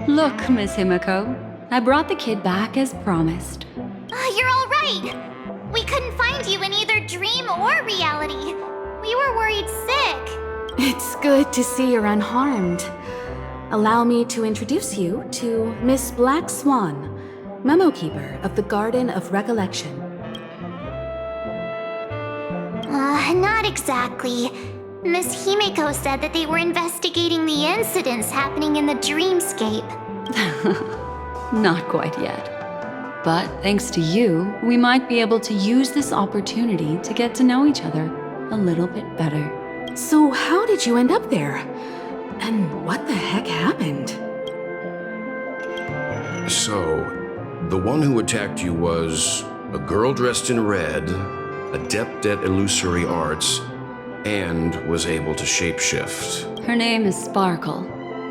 Look, Miss Himiko, I brought the kid back as promised. You're all right. We couldn't find you in either dream or reality. We were worried sick. It's good to see you're unharmed. Allow me to introduce you to Miss Black Swan, Memo Keeper of the Garden of Recollection. Not exactly. Miss Himiko said that they were investigating the incidents happening in the dreamscape. Not quite yet. But thanks to you, we might be able to use this opportunity to get to know each other a little bit better. So how did you end up there? And what the heck happened? So, the one who attacked you was a girl dressed in red, adept at illusory arts, and was able to shapeshift. Her name is Sparkle,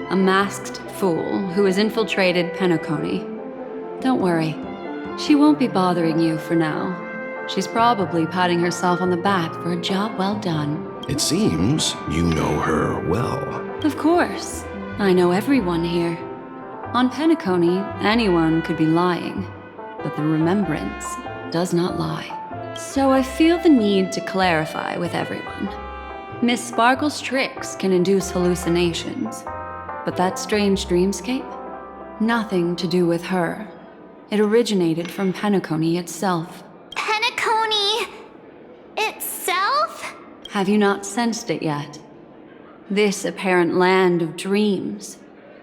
a masked fool who has infiltrated Penacony. Don't worry, she won't be bothering you for now. She's probably patting herself on the back for a job well done. It seems you know her well. Of course, I know everyone here. On Penacony, anyone could be lying, but the remembrance does not lie. So I feel the need to clarify with everyone. Miss Sparkle's tricks can induce hallucinations, but that strange dreamscape? Nothing to do with her. It originated from Penacony itself. Penacony itself? Have you not sensed it yet? This apparent land of dreams.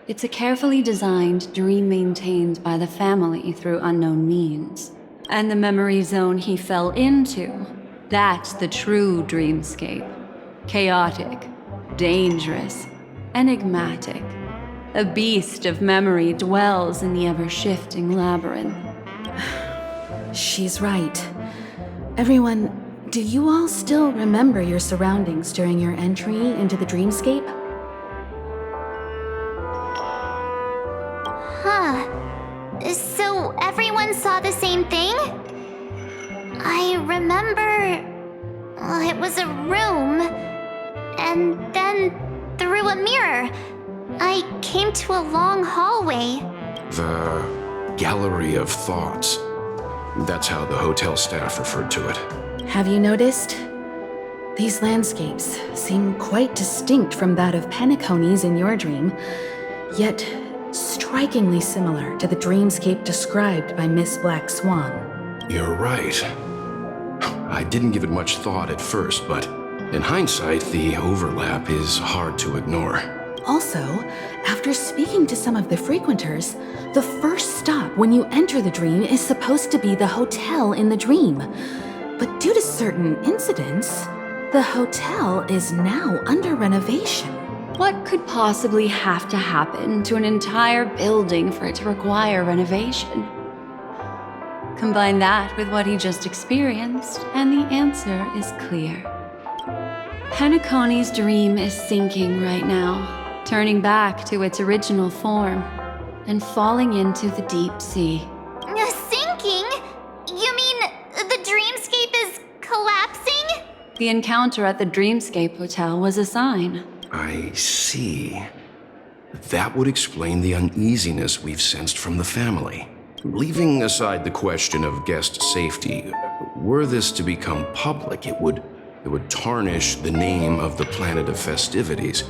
It's a carefully designed dream maintained by the family through unknown means. And the memory zone he fell into, that's the true dreamscape. Chaotic, dangerous, enigmatic. A beast of memory dwells in the ever-shifting labyrinth. She's right. Everyone, do you all still remember your surroundings during your entry into the dreamscape? So everyone saw the same thing? I remember... it was a room, and then through a mirror, I came to a long hallway. The Gallery of Thoughts. That's how the hotel staff referred to it. Have you noticed? These landscapes seem quite distinct from that of Penacony's in your dream, yet strikingly similar to the dreamscape described by Miss Black Swan. You're right. I didn't give it much thought at first, but in hindsight, the overlap is hard to ignore. Also, after speaking to some of the frequenters, the first stop when you enter the dream is supposed to be the hotel in the dream. But due to certain incidents, the hotel is now under renovation. What could possibly have to happen to an entire building for it to require renovation? Combine that with what he just experienced, and the answer is clear. Penacony's dream is sinking right now, turning back to its original form, and falling into the deep sea. Sinking? You mean the dreamscape is collapsing? The encounter at the Dreamscape Hotel was a sign. I see. That would explain the uneasiness we've sensed from the family. Leaving aside the question of guest safety, were this to become public, it would tarnish the name of the planet of festivities.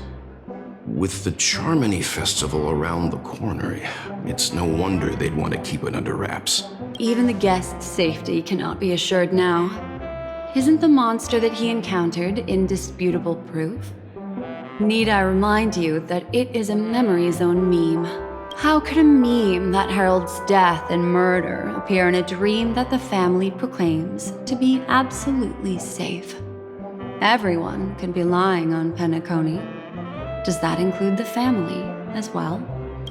With the Charmony Festival around the corner, it's no wonder they'd want to keep it under wraps. Even the guest's safety cannot be assured now. Isn't the monster that he encountered indisputable proof? Need I remind you that it is a memory zone meme? How could a meme that heralds death and murder appear in a dream that the family proclaims to be absolutely safe? Everyone could be lying on Penacony. Does that include the family as well?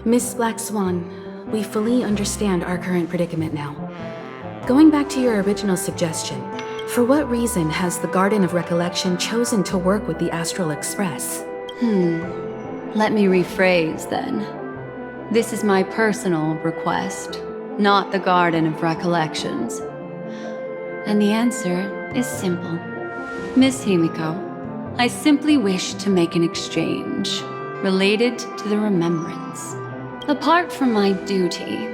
Miss Black Swan, we fully understand our current predicament now. Going back to your original suggestion, for what reason has the Garden of Recollection chosen to work with the Astral Express? Let me rephrase then. This is my personal request, not the Garden of Recollections. And the answer is simple. Miss Himiko, I simply wish to make an exchange related to the remembrance. Apart from my duty,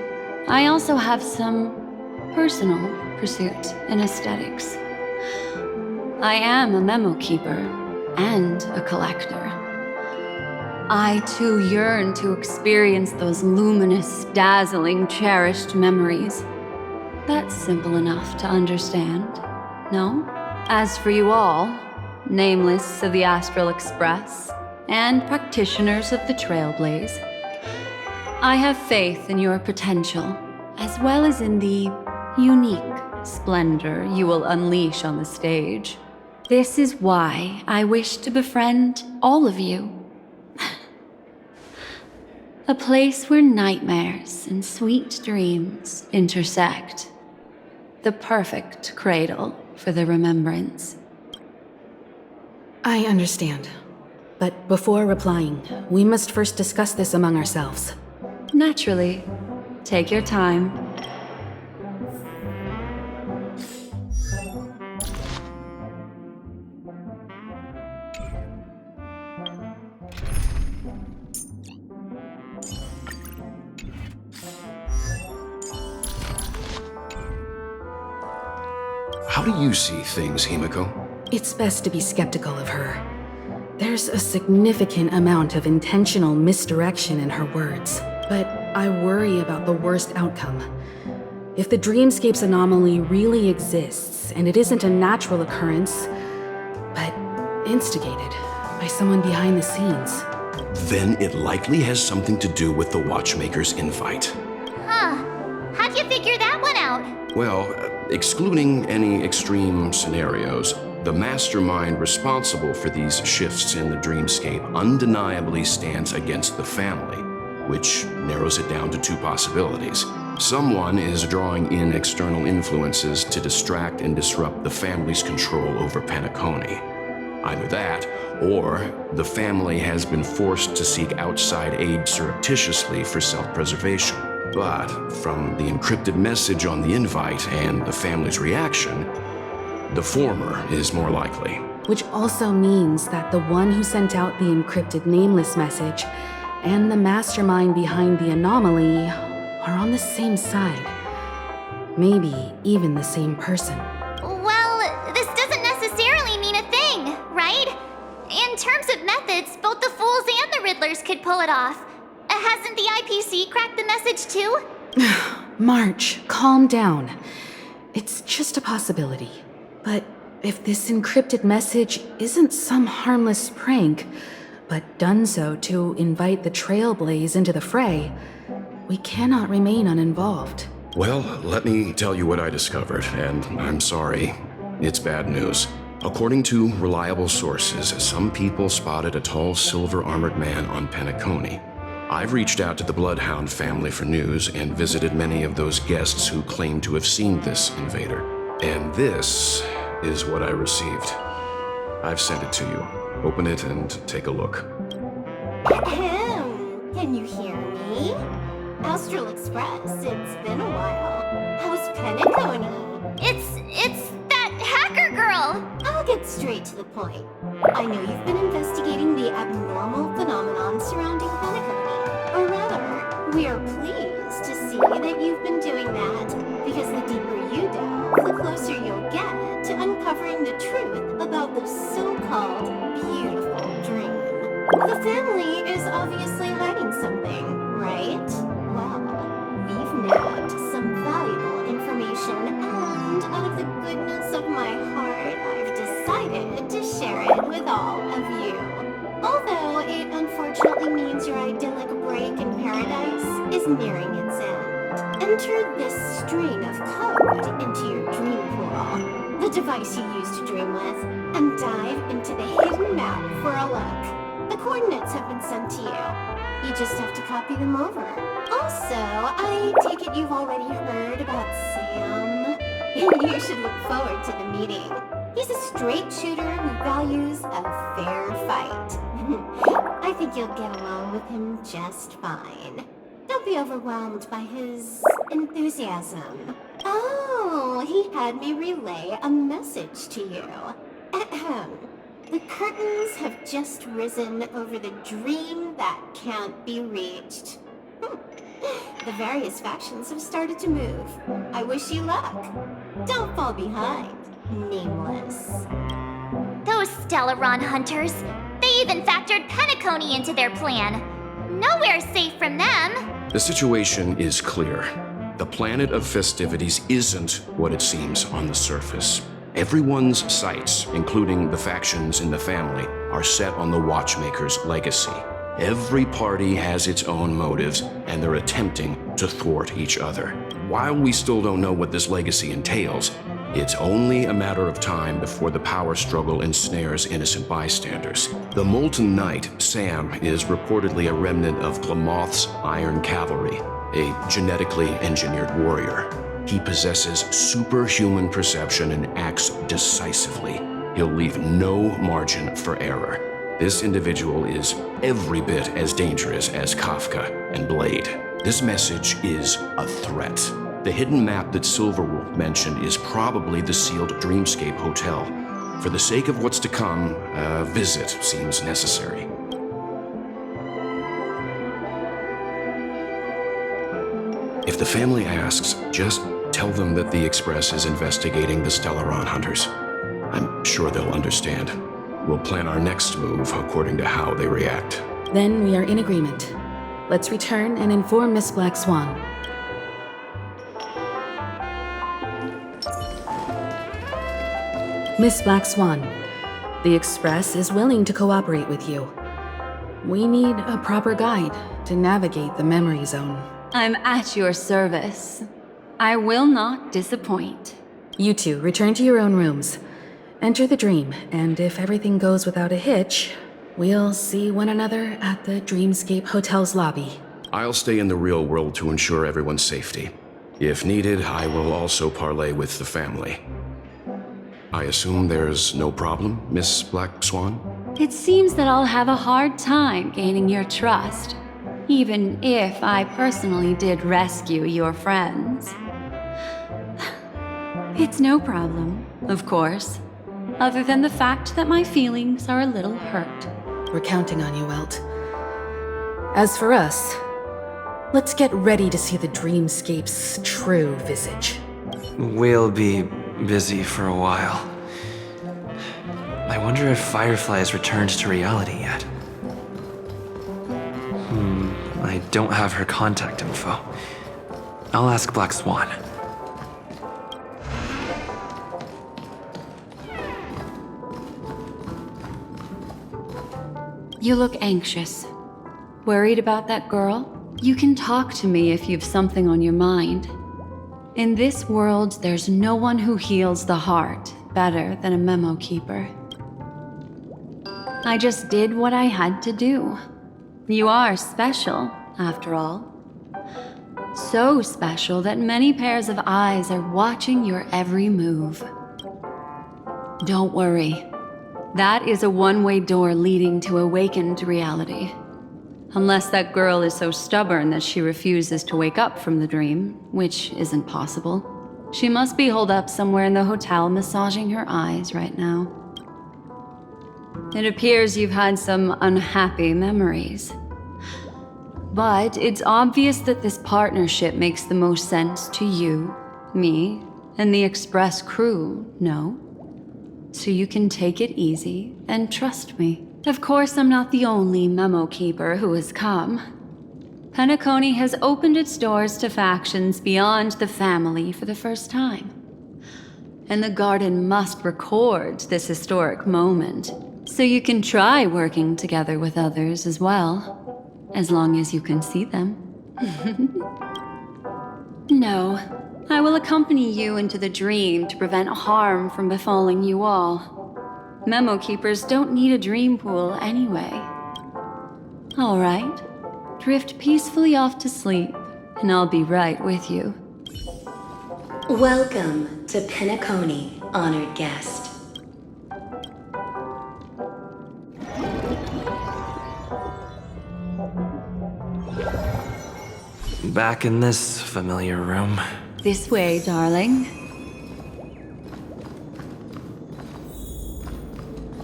I also have some personal pursuit in aesthetics. I am a memo keeper and a collector. I too yearn to experience those luminous, dazzling, cherished memories. That's simple enough to understand, no? As for you all, nameless of the Astral Express and practitioners of the Trailblaze, I have faith in your potential, as well as in the unique splendor you will unleash on the stage. This is why I wish to befriend all of you. A place where nightmares and sweet dreams intersect. The perfect cradle for the remembrance. I understand. But before replying, we must first discuss this among ourselves. Naturally. Take your time. How do you see things, Himiko? It's best to be skeptical of her. There's a significant amount of intentional misdirection in her words, but I worry about the worst outcome. If the dreamscape's anomaly really exists, and it isn't a natural occurrence, but instigated by someone behind the scenes, Then it likely has something to do with the Watchmaker's invite. Huh. How'd you figure that one out? Well, excluding any extreme scenarios, the mastermind responsible for these shifts in the dreamscape undeniably stands against the family, which narrows it down to two possibilities. Someone is drawing in external influences to distract and disrupt the family's control over Penacony. Either that, or the family has been forced to seek outside aid surreptitiously for self-preservation. But from the encrypted message on the invite and the family's reaction, the former is more likely. which also means that the one who sent out the encrypted nameless message and the mastermind behind the anomaly are on the same side. Maybe even the same person. Well, this doesn't necessarily mean a thing, right? In terms of methods, both the Fools and the Riddlers could pull it off. Hasn't the IPC cracked the message too? March, calm down. It's just a possibility. But if this encrypted message isn't some harmless prank, but done so to invite the Trailblaze into the fray, we cannot remain uninvolved. Well, let me tell you what I discovered, and I'm sorry. It's bad news. According to reliable sources, some people spotted a tall silver-armored man on Penacony. I've reached out to the Bloodhound family for news and visited many of those guests who claim to have seen this invader. And this is what I received. I've sent it to you. Open it and take a look. Ahem. Can you hear me? Astral Express, it's been a while. How's Penacony? It's that hacker girl! I'll get straight to the point. I know you've been investigating the abnormal phenomenon surrounding Penacony. Or rather, we are pleased to see that you've been doing that, because the deeper you delve, the closer you'll get to uncovering the truth about this so-called beautiful dream. The family is obviously hiding something, right? Well, we've nabbed some valuable information, and out of the goodness of my heart, I've decided to share it with all of you. Although it unfortunately means your idyllic break in paradise is nearing its end. Enter this string of code into your dream pool, the device you use to dream with, and dive into the hidden map for a look. The coordinates have been sent to you. You just have to copy them over. Also, I take it you've already heard about Sam. You should look forward to the meeting. He's a straight shooter who values a fair fight. I think you'll get along with him just fine. Don't be overwhelmed by his enthusiasm. Oh, Well, he had me relay a message to you. Ahem. The curtains have just risen over the dream that can't be reached. The various factions have started to move. I wish you luck. Don't fall behind, nameless. Those Stellaron hunters, they even factored Penacony into their plan. Nowhere's safe from them. The situation is clear. The planet of festivities isn't what it seems on the surface. Everyone's sights, including the factions in the family, are set on the Watchmaker's legacy. Every party has its own motives, and they're attempting to thwart each other. While we still don't know what this legacy entails, it's only a matter of time before the power struggle ensnares innocent bystanders. The Molten Knight, Sam, is reportedly a remnant of Glamoth's Iron Cavalry, a genetically engineered warrior. He possesses superhuman perception and acts decisively. He'll leave no margin for error. This individual is every bit as dangerous as Kafka and Blade. This message is a threat. The hidden map that Silverwolf mentioned is probably the sealed Dreamscape Hotel. For the sake of what's to come, a visit seems necessary. If the family asks, just tell them that the Express is investigating the Stellaron hunters. I'm sure they'll understand. We'll plan our next move according to how they react. Then we are in agreement. Let's return and inform Miss Black Swan. Miss Black Swan, the Express is willing to cooperate with you. We need a proper guide to navigate the memory zone. I'm at your service. I will not disappoint. You two, return to your own rooms. Enter the dream, and if everything goes without a hitch, we'll see one another at the Dreamscape Hotel's lobby. I'll stay in the real world to ensure everyone's safety. If needed, I will also parley with the family. I assume there's no problem, Miss Black Swan? It seems that I'll have a hard time gaining your trust, even if I personally did rescue your friends. It's no problem, of course, other than the fact that my feelings are a little hurt. We're counting on you, Welt. As for us, let's get ready to see the Dreamscape's true visage. We'll be busy for a while. I wonder if Firefly has returned to reality yet. I don't have her contact info. I'll ask Black Swan. You look anxious. Worried about that girl? You can talk to me if you've something on your mind. In this world, there's no one who heals the heart better than a memo keeper. I just did what I had to do. You are special, after all. So special that many pairs of eyes are watching your every move. Don't worry. That is a one-way door leading to awakened reality. Unless that girl is so stubborn that she refuses to wake up from the dream, which isn't possible. She must be holed up somewhere in the hotel massaging her eyes right now. It appears you've had some unhappy memories. But it's obvious that this partnership makes the most sense to you, me, and the Express crew, no? So you can take it easy and trust me. Of course, I'm not the only memo keeper who has come. Penacony has opened its doors to factions beyond the family for the first time. And the Garden must record this historic moment, so you can try working together with others as well, as long as you can see them. No, I will accompany you into the dream to prevent harm from befalling you all. Memo keepers don't need a dream pool anyway. All right, drift peacefully off to sleep, and I'll be right with you. Welcome to Penacony, honored guest. Back in this familiar room. This way, darling.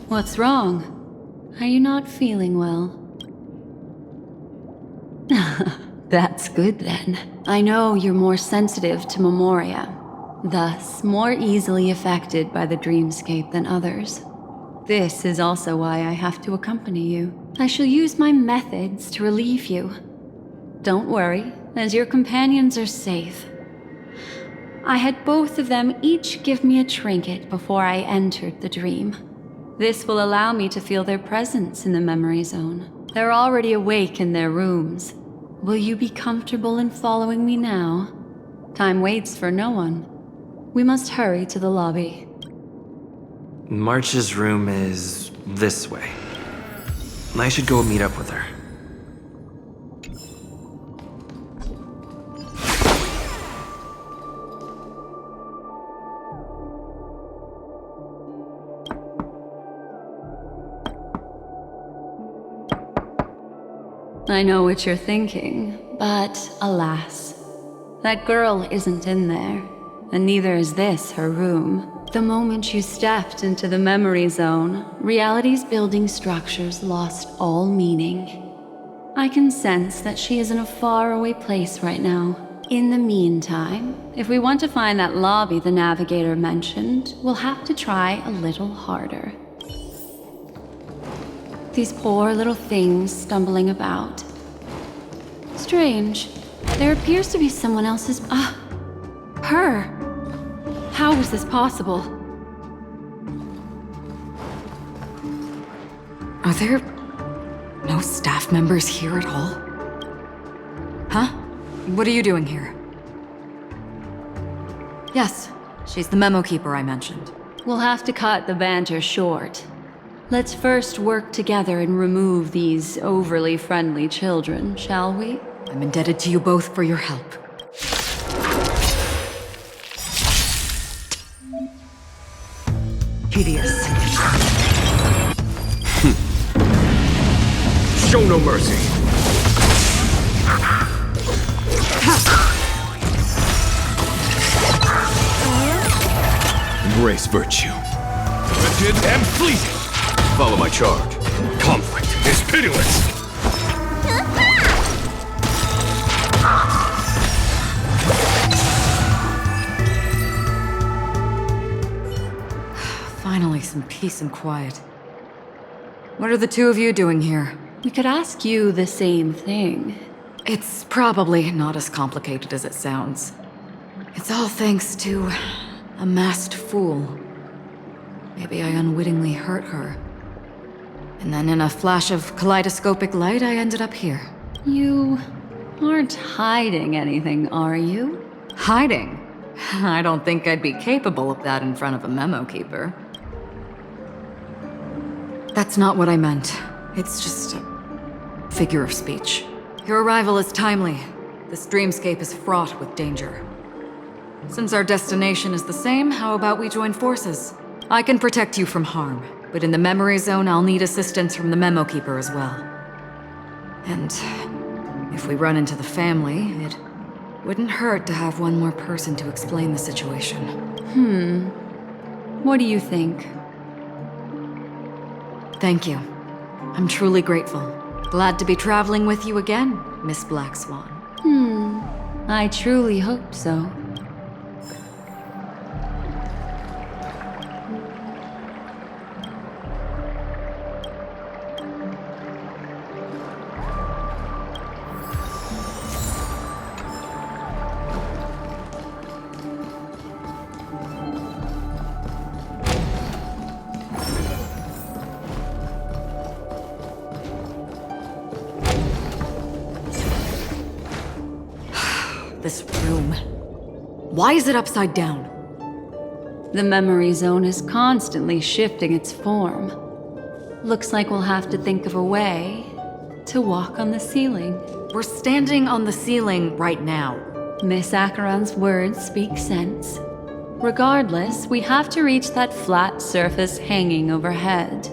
What's wrong? Are you not feeling well? That's good then. I know you're more sensitive to memoria, thus more easily affected by the dreamscape than others. This is also why I have to accompany you. I shall use my methods to relieve you. Don't worry, as your companions are safe. I had both of them each give me a trinket before I entered the dream. This will allow me to feel their presence in the memory zone. They're already awake in their rooms. Will you be comfortable in following me now? Time waits for no one. We must hurry to the lobby. March's room is this way. I should go meet up with her. I know what you're thinking, but alas, that girl isn't in there, and neither is this her room. The moment you stepped into the memory zone, reality's building structures lost all meaning. I can sense that she is in a faraway place right now. In the meantime, if we want to find that lobby the navigator mentioned, we'll have to try a little harder. These poor little things stumbling about. Strange. There appears to be someone else's... her! How is this possible? Are there no staff members here at all? Huh? What are you doing here? Yes, she's the memo keeper I mentioned. We'll have to cut the banter short. Let's first work together and remove these overly friendly children, shall we? I'm indebted to you both for your help. Hideous. Show no mercy. Embrace virtue. Lifted and fleeting. Follow my charge. Conflict is pitiless. Finally, some peace and quiet. What are the two of you doing here? We could ask you the same thing. It's probably not as complicated as it sounds. It's all thanks to a masked fool. Maybe I unwittingly hurt her. And then in a flash of kaleidoscopic light, I ended up here. You aren't hiding anything, are you? Hiding? I don't think I'd be capable of that in front of a memo keeper. That's not what I meant. It's just a figure of speech. Your arrival is timely. This dreamscape is fraught with danger. Since our destination is the same, how about we join forces? I can protect you from harm, but in the memory zone, I'll need assistance from the memo keeper as well. And if we run into the family, it wouldn't hurt to have one more person to explain the situation. What do you think? Thank you. I'm truly grateful. Glad to be traveling with you again, Miss Black Swan. I truly hope so. This room. Why is it upside down? The memory zone is constantly shifting its form. Looks like we'll have to think of a way to walk on the ceiling. We're standing on the ceiling right now. Miss Acheron's words speak sense. Regardless, we have to reach that flat surface hanging overhead.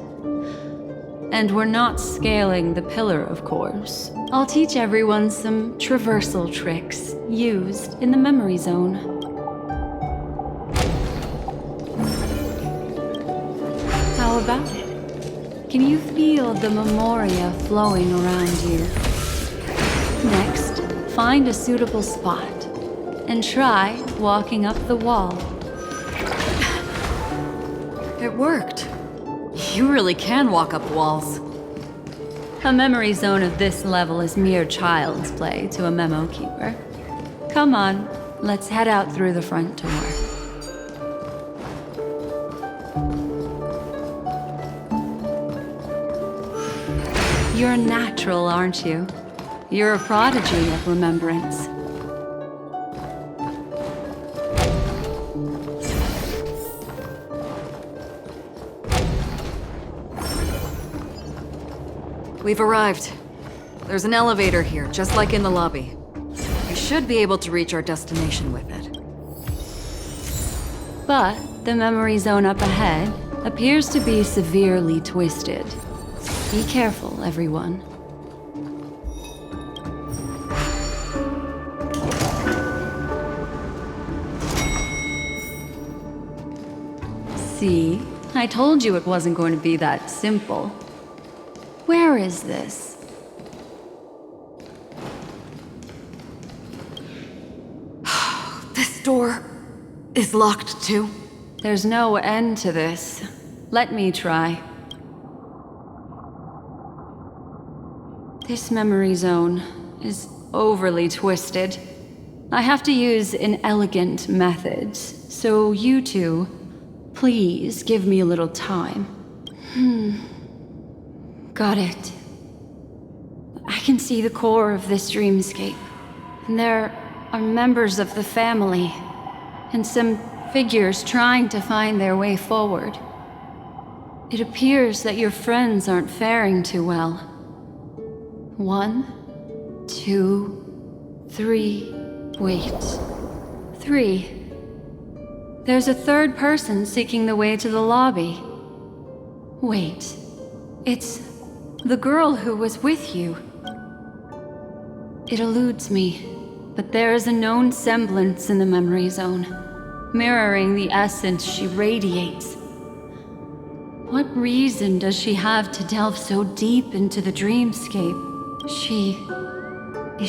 And we're not scaling the pillar, of course. I'll teach everyone some traversal tricks used in the memory zone. How about it? Can you feel the memoria flowing around you? Next, find a suitable spot and try walking up the wall. It worked. You really can walk up walls. A memory zone of this level is mere child's play to a memo keeper. Come on, let's head out through the front door. You're a natural, aren't you? You're a prodigy of remembrance. We've arrived. There's an elevator here, just like in the lobby. We should be able to reach our destination with it. But the memory zone up ahead appears to be severely twisted. Be careful, everyone. See? I told you it wasn't going to be that simple. Where is this? This door is locked too. There's no end to this. Let me try. This memory zone is overly twisted. I have to use an elegant method, so you two, please give me a little time. Got it. I can see the core of this dreamscape. And there are members of the family, and some figures trying to find their way forward. It appears that your friends aren't faring too well. 1, 2, 3. Wait. 3. There's a third person seeking the way to the lobby. Wait. It's the girl who was with you. It eludes me, but there is a known semblance in the memory zone, mirroring the essence she radiates. What reason does she have to delve so deep into the dreamscape? Is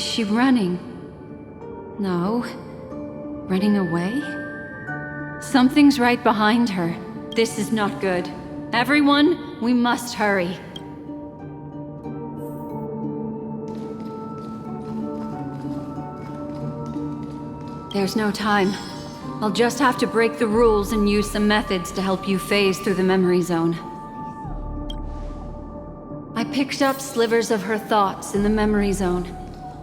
she running? No. Running away? Something's right behind her. This is not good. Everyone, we must hurry. There's no time. I'll just have to break the rules and use some methods to help you phase through the memory zone. I picked up slivers of her thoughts in the memory zone.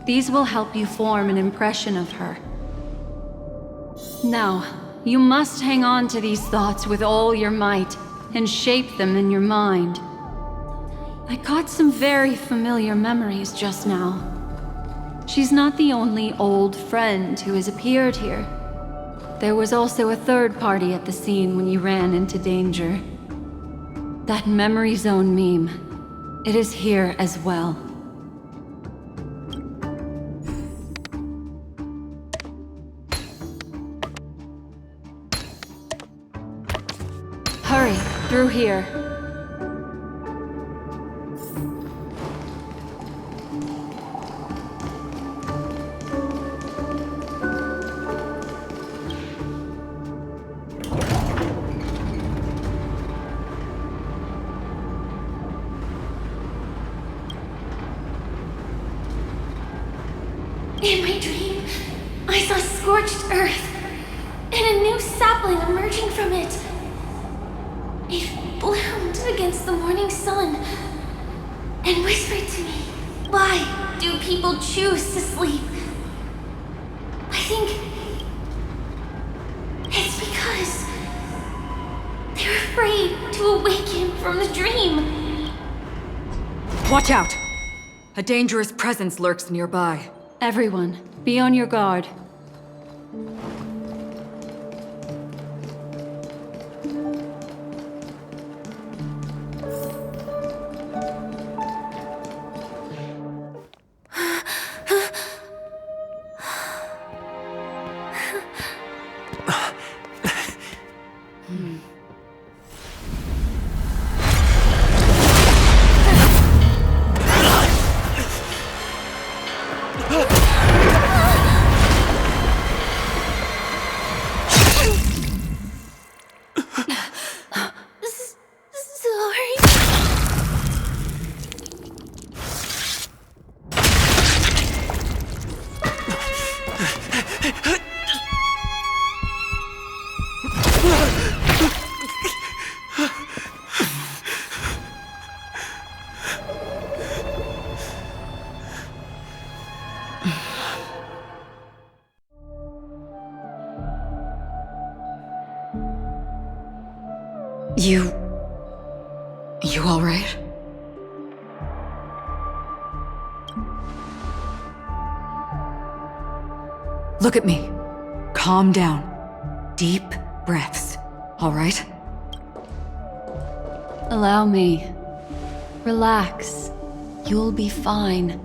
These will help you form an impression of her. Now, you must hang on to these thoughts with all your might and shape them in your mind. I caught some very familiar memories just now. She's not the only old friend who has appeared here. There was also a third party at the scene when you ran into danger. That memory zone meme, it is here as well. Hurry, through here. In my dream, I saw scorched earth and a new sapling emerging from it. It bloomed against the morning sun and whispered to me, "Why do people choose to sleep?" I think it's because they're afraid to awaken from the dream. Watch out! A dangerous presence lurks nearby. Everyone, be on your guard. You alright? Look at me. Calm down. Deep breaths, alright? Allow me. Relax. You'll be fine.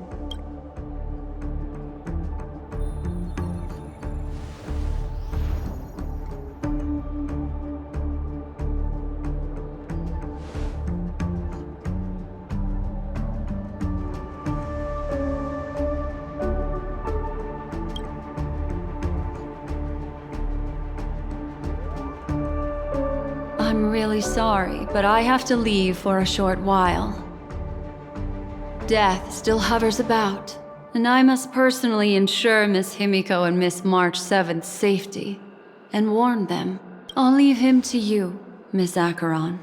I'm really sorry, but I have to leave for a short while. Death still hovers about, and I must personally ensure Miss Himiko and Miss March 7th's safety, and warn them. I'll leave him to you, Miss Acheron.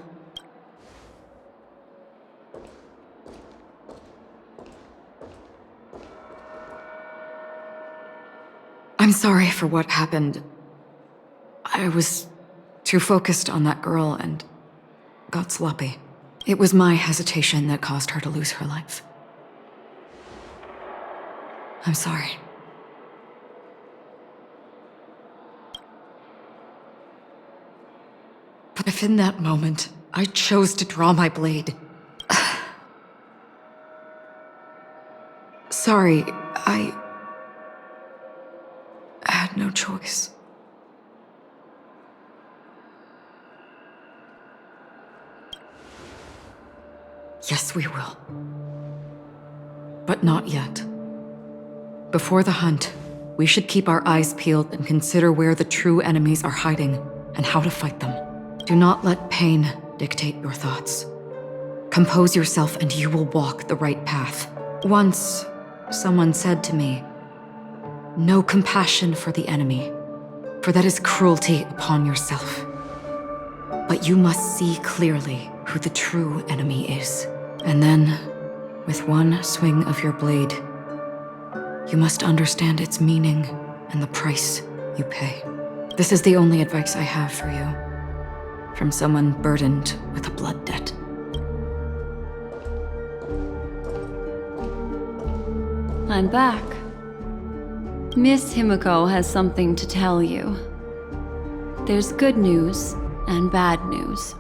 I'm sorry for what happened. I was too focused on that girl and got sloppy. It was my hesitation that caused her to lose her life. I'm sorry. But if in that moment I chose to draw my blade... Sorry, I had no choice. Yes, we will. But not yet. Before the hunt, we should keep our eyes peeled and consider where the true enemies are hiding and how to fight them. Do not let pain dictate your thoughts. Compose yourself and you will walk the right path. Once, someone said to me, "No compassion for the enemy, for that is cruelty upon yourself. But you must see clearly who the true enemy is. And then, with one swing of your blade, you must understand its meaning and the price you pay." This is the only advice I have for you, from someone burdened with a blood debt. I'm back. Miss Himiko has something to tell you. There's good news and bad news.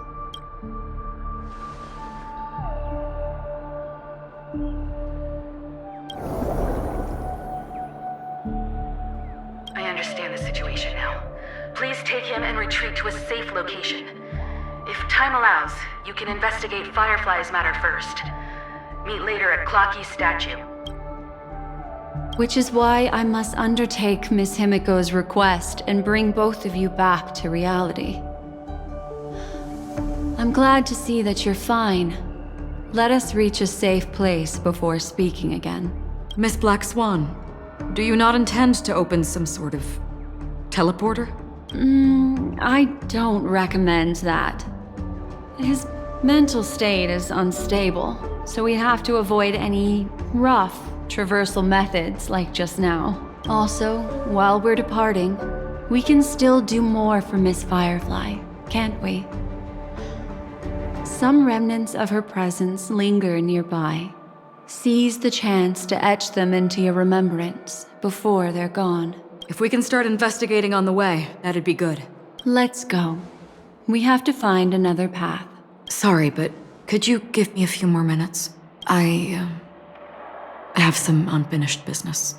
I understand the situation now. Please take him and retreat to a safe location. If time allows, you can investigate Firefly's matter first. Meet later at Clocky's statue. Which is why I must undertake Miss Himiko's request and bring both of you back to reality. I'm glad to see that you're fine. Let us reach a safe place before speaking again. Miss Black Swan, do you not intend to open some sort of teleporter? I don't recommend that. His mental state is unstable, so we have to avoid any rough traversal methods like just now. Also, while we're departing, we can still do more for Miss Firefly, can't we? Some remnants of her presence linger nearby. Seize the chance to etch them into your remembrance before they're gone. If we can start investigating on the way, that'd be good. Let's go. We have to find another path. Sorry, but could you give me a few more minutes? I have some unfinished business.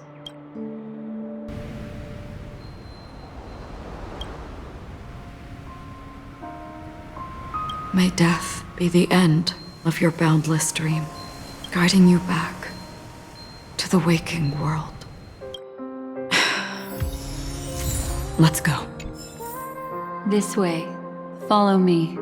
May death be the end of your boundless dream, guiding you back to the waking world. Let's go. This way. Follow me.